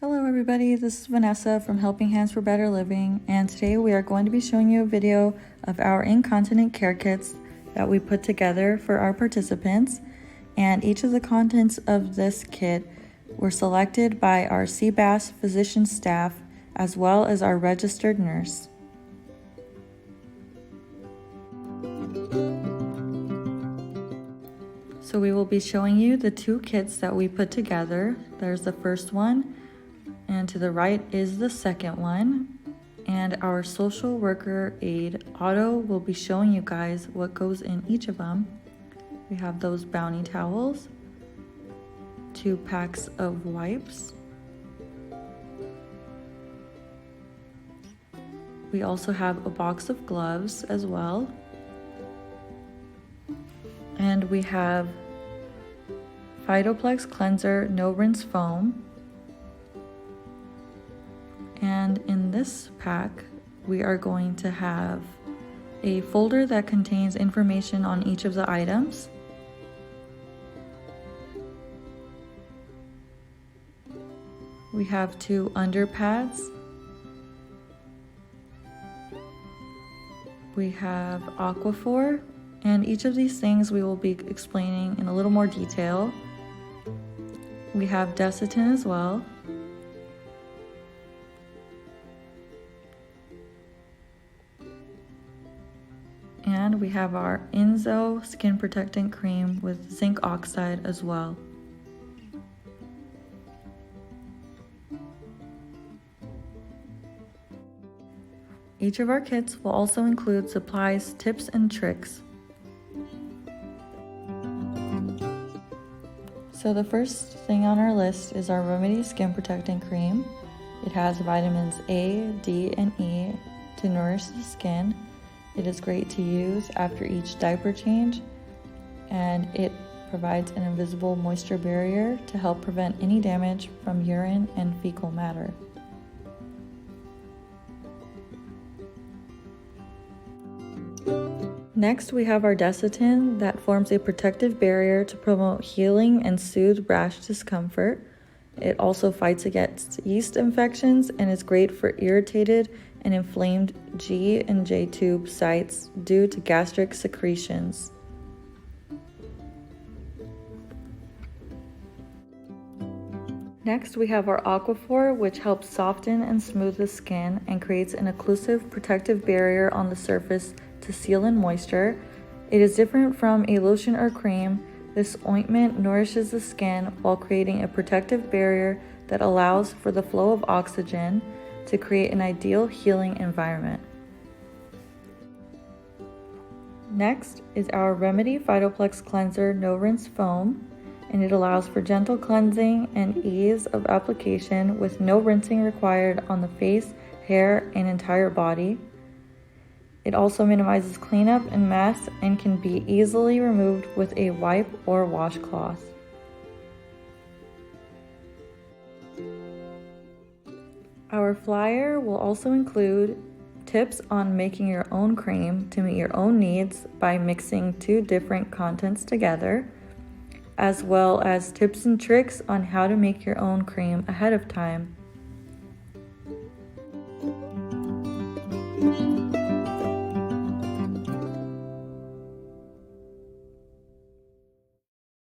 Hello everybody, this is Vanessa from Helping Hands for Better Living, and today we are going to be showing you a video of our incontinent care kits that we put together for our participants. And each of the contents of this kit were selected by our CBAS physician staff as well as our registered nurse. So we will be showing you the two kits that we put together. There's the first one, and to the right is the second one. And our social worker aide, Otto, will be showing you guys what goes in each of them. We have those bounty towels, 2 packs of wipes. We also have a box of gloves as well. And we have Phytoplex cleanser, no rinse foam. And in this pack, we are going to have a folder that contains information on each of the items. We have 2 underpads. We have Aquaphor, and each of these things we will be explaining in a little more detail. We have Protectant as well. And we have our Enzo Skin Protectant Cream with zinc oxide as well. Each of our kits will also include supplies, tips, and tricks. So the first thing on our list is our Remedy Skin Protectant Cream. It has vitamins A, D, and E to nourish the skin. It is great to use after each diaper change, and it provides an invisible moisture barrier to help prevent any damage from urine and fecal matter. Next, we have our Protectant that forms a protective barrier to promote healing and soothe rash discomfort. It also fights against yeast infections and is great for irritated and inflamed G and J tube sites due to gastric secretions. Next, we have our Aquaphor, which helps soften and smooth the skin and creates an occlusive protective barrier on the surface to seal in moisture. It is different from a lotion or cream. This ointment nourishes the skin while creating a protective barrier that allows for the flow of oxygen to create an ideal healing environment. Next is our Remedy Phytoplex Cleanser No Rinse Foam, and it allows for gentle cleansing and ease of application with no rinsing required on the face, hair, and entire body. It also minimizes cleanup and mess and can be easily removed with a wipe or washcloth. Our flyer will also include tips on making your own cream to meet your own needs by mixing 2 different contents together, as well as tips and tricks on how to make your own cream ahead of time.